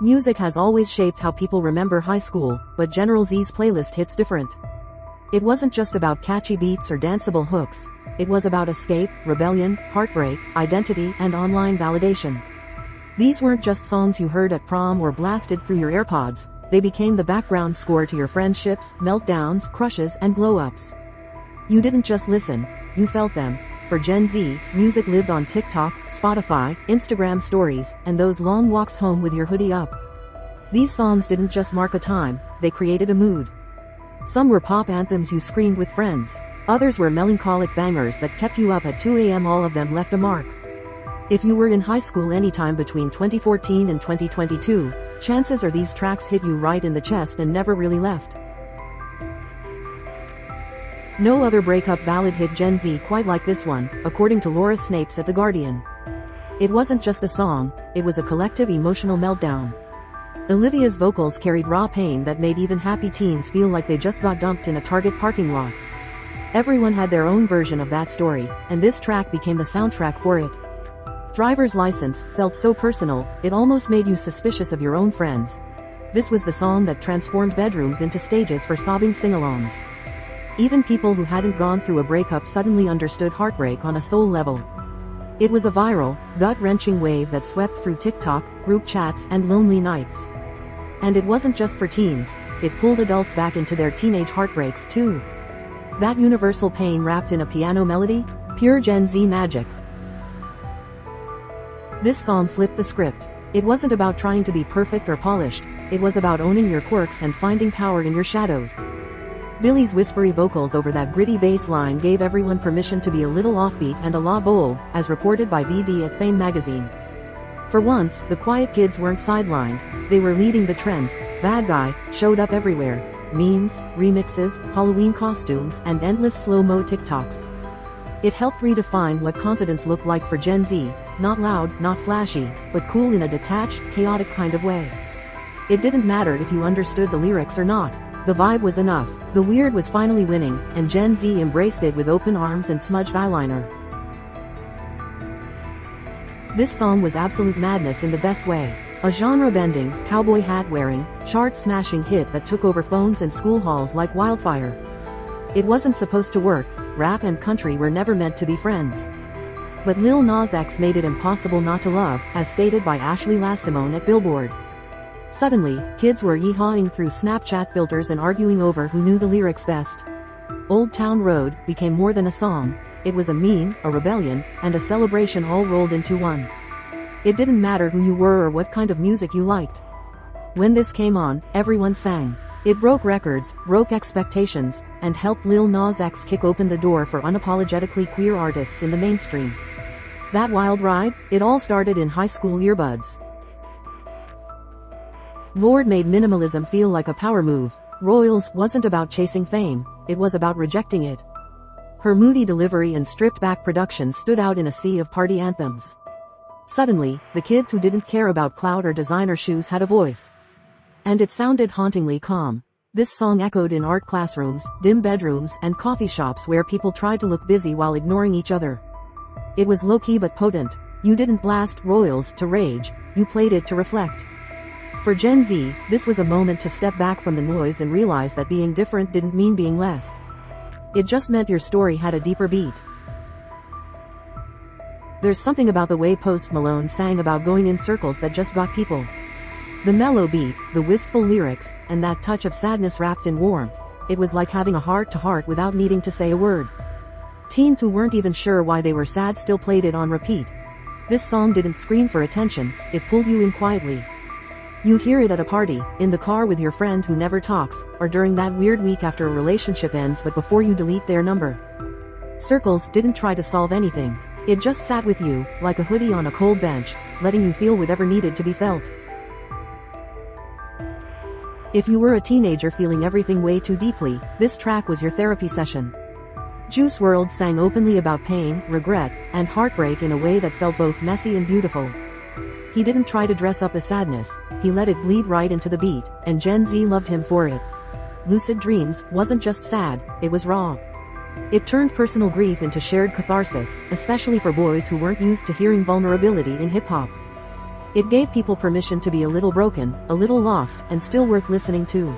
Music has always shaped how people remember high school, but General Z's playlist hits different. It wasn't just about catchy beats or danceable hooks. It was about escape, rebellion, heartbreak, identity, and online validation. These weren't just songs you heard at prom or blasted through your AirPods. They became the background score to your friendships, meltdowns, crushes, and glow-ups. You didn't just listen, you felt them. For Gen Z, music lived on TikTok, Spotify, Instagram stories, and those long walks home with your hoodie up. These songs didn't just mark a time, they created a mood. Some were pop anthems you screamed with friends. Others were melancholic bangers that kept you up at 2 a.m. All of them left a mark. If you were in high school anytime between 2014 and 2022, chances are these tracks hit you right in the chest and never really left. No other breakup ballad hit Gen Z quite like this one, according to Laura Snapes at The Guardian. It wasn't just a song, it was a collective emotional meltdown. Olivia's vocals carried raw pain that made even happy teens feel like they just got dumped in a Target parking lot. Everyone had their own version of that story, and this track became the soundtrack for it. Driver's License felt so personal, it almost made you suspicious of your own friends. This was the song that transformed bedrooms into stages for sobbing sing-alongs. Even people who hadn't gone through a breakup suddenly understood heartbreak on a soul level. It was a viral, gut-wrenching wave that swept through TikTok, group chats, and lonely nights. And it wasn't just for teens, it pulled adults back into their teenage heartbreaks too. That universal pain wrapped in a piano melody? Pure Gen Z magic. This song flipped the script. It wasn't about trying to be perfect or polished, it was about owning your quirks and finding power in your shadows. Billy's whispery vocals over that gritty bass line gave everyone permission to be a little offbeat and a la bold, as reported by VD at Fame magazine. For once, the quiet kids weren't sidelined, they were leading the trend. Bad Guy showed up everywhere. Memes, remixes, Halloween costumes, and endless slow-mo TikToks. It helped redefine what confidence looked like for Gen Z, not loud, not flashy, but cool in a detached, chaotic kind of way. It didn't matter if you understood the lyrics or not. The vibe was enough. The weird was finally winning, and Gen Z embraced it with open arms and smudged eyeliner. This song was absolute madness in the best way. A genre-bending, cowboy hat-wearing, chart-smashing hit that took over phones and school halls like wildfire. It wasn't supposed to work. Rap and country were never meant to be friends. But Lil Nas X made it impossible not to love, as stated by Ashley Lassimone at Billboard. Suddenly, kids were yee-hawing through Snapchat filters and arguing over who knew the lyrics best. Old Town Road became more than a song. It was a meme, a rebellion, and a celebration all rolled into one. It didn't matter who you were or what kind of music you liked. When this came on, everyone sang. It broke records, broke expectations, and helped Lil Nas X kick open the door for unapologetically queer artists in the mainstream. That wild ride? It all started in high school earbuds. Lorde made minimalism feel like a power move. Royals wasn't about chasing fame, it was about rejecting it. Her moody delivery and stripped-back production stood out in a sea of party anthems. Suddenly, the kids who didn't care about clout or designer shoes had a voice. And it sounded hauntingly calm. This song echoed in art classrooms, dim bedrooms, and coffee shops where people tried to look busy while ignoring each other. It was low-key but potent. You didn't blast Royals to rage, you played it to reflect. For Gen Z, this was a moment to step back from the noise and realize that being different didn't mean being less. It just meant your story had a deeper beat. There's something about the way Post Malone sang about going in circles that just got people. The mellow beat, the wistful lyrics, and that touch of sadness wrapped in warmth. It was like having a heart-to-heart without needing to say a word. Teens who weren't even sure why they were sad still played it on repeat. This song didn't scream for attention, it pulled you in quietly. You'd hear it at a party, in the car with your friend who never talks, or during that weird week after a relationship ends but before you delete their number. Circles didn't try to solve anything. It just sat with you, like a hoodie on a cold bench, letting you feel whatever needed to be felt. If you were a teenager feeling everything way too deeply, this track was your therapy session. Juice WRLD sang openly about pain, regret, and heartbreak in a way that felt both messy and beautiful. He didn't try to dress up the sadness, he let it bleed right into the beat, and Gen Z loved him for it. Lucid Dreams wasn't just sad, it was raw. It turned personal grief into shared catharsis, especially for boys who weren't used to hearing vulnerability in hip-hop. It gave people permission to be a little broken, a little lost, and still worth listening to.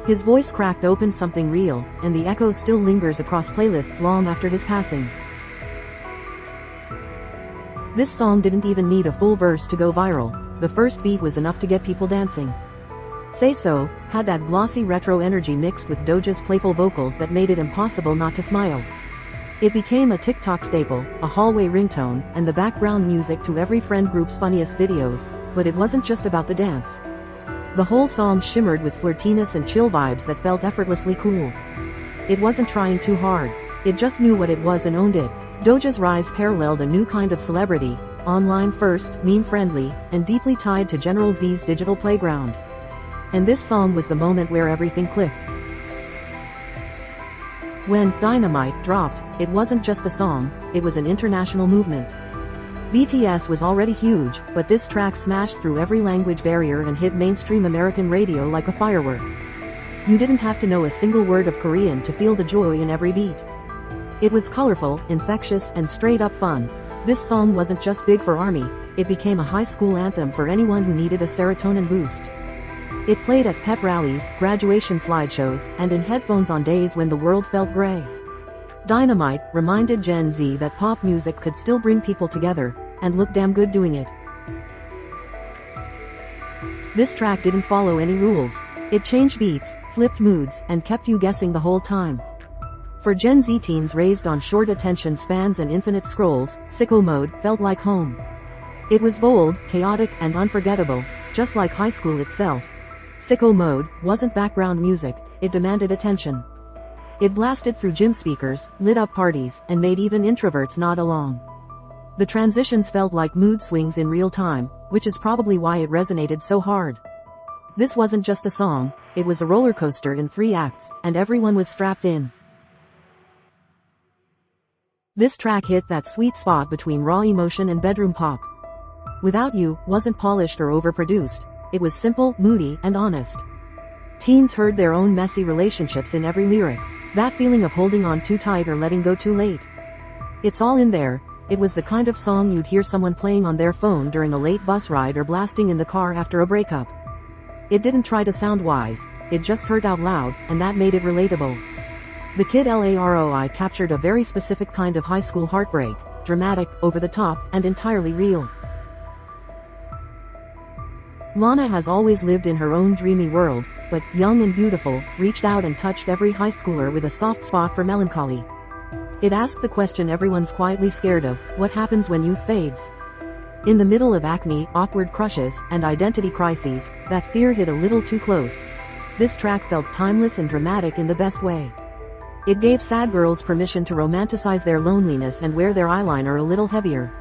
His voice cracked open something real, and the echo still lingers across playlists long after his passing. This song didn't even need a full verse to go viral. The first beat was enough to get people dancing. Say So had that glossy retro energy mixed with Doja's playful vocals that made it impossible not to smile. It became a TikTok staple, a hallway ringtone, and the background music to every friend group's funniest videos, but it wasn't just about the dance. The whole song shimmered with flirtiness and chill vibes that felt effortlessly cool. It wasn't trying too hard. It just knew what it was and owned it. Doja's rise paralleled a new kind of celebrity, online first, meme-friendly, and deeply tied to General Z's digital playground. And this song was the moment where everything clicked. When Dynamite dropped, it wasn't just a song, it was an international movement. BTS was already huge, but this track smashed through every language barrier and hit mainstream American radio like a firework. You didn't have to know a single word of Korean to feel the joy in every beat. It was colorful, infectious, and straight-up fun. This song wasn't just big for ARMY, it became a high school anthem for anyone who needed a serotonin boost. It played at pep rallies, graduation slideshows, and in headphones on days when the world felt gray. Dynamite reminded Gen Z that pop music could still bring people together, and look damn good doing it. This track didn't follow any rules. It changed beats, flipped moods, and kept you guessing the whole time. For Gen Z teens raised on short attention spans and infinite scrolls, Sicko Mode felt like home. It was bold, chaotic, and unforgettable, just like high school itself. Sicko Mode wasn't background music, it demanded attention. It blasted through gym speakers, lit up parties, and made even introverts nod along. The transitions felt like mood swings in real time, which is probably why it resonated so hard. This wasn't just a song, it was a roller coaster in 3 acts, and everyone was strapped in. This track hit that sweet spot between raw emotion and bedroom pop. Without You wasn't polished or overproduced, it was simple, moody, and honest. Teens heard their own messy relationships in every lyric, that feeling of holding on too tight or letting go too late. It's all in there. It was the kind of song you'd hear someone playing on their phone during a late bus ride or blasting in the car after a breakup. It didn't try to sound wise, it just hurt out loud, and that made it relatable. The Kid Laroi captured a very specific kind of high school heartbreak, dramatic, over the top, and entirely real. Lana has always lived in her own dreamy world, but, young and beautiful, reached out and touched every high schooler with a soft spot for melancholy. It asked the question everyone's quietly scared of: what happens when youth fades? In the middle of acne, awkward crushes, and identity crises, that fear hit a little too close. This track felt timeless and dramatic in the best way. It gave sad girls permission to romanticize their loneliness and wear their eyeliner a little heavier.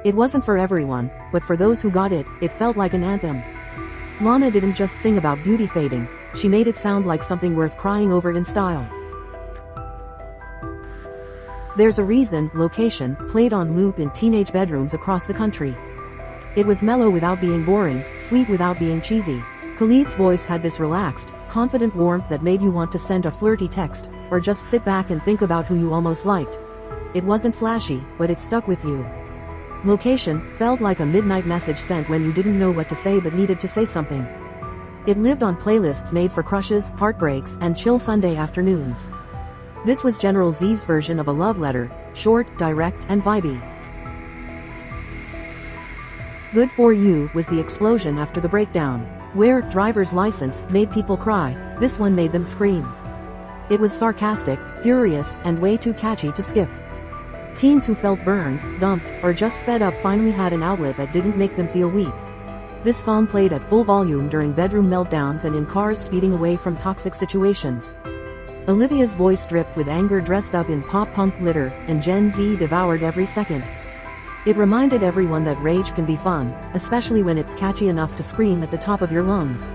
It wasn't for everyone, but for those who got it, it felt like an anthem. Lana didn't just sing about beauty fading, she made it sound like something worth crying over in style. There's a Reason, Location, played on loop in teenage bedrooms across the country. It was mellow without being boring, sweet without being cheesy. Khalid's voice had this relaxed, confident warmth that made you want to send a flirty text, or just sit back and think about who you almost liked. It wasn't flashy, but it stuck with you. Location felt like a midnight message sent when you didn't know what to say but needed to say something. It lived on playlists made for crushes, heartbreaks, and chill Sunday afternoons. This was General Z's version of a love letter, short, direct, and vibey. Good For You was the explosion after the breakdown. Where Driver's License made people cry, this one made them scream. It was sarcastic, furious, and way too catchy to skip. Teens who felt burned, dumped, or just fed up finally had an outlet that didn't make them feel weak. This song played at full volume during bedroom meltdowns and in cars speeding away from toxic situations. Olivia's voice dripped with anger dressed up in pop-punk glitter, and Gen Z devoured every second. It reminded everyone that rage can be fun, especially when it's catchy enough to scream at the top of your lungs.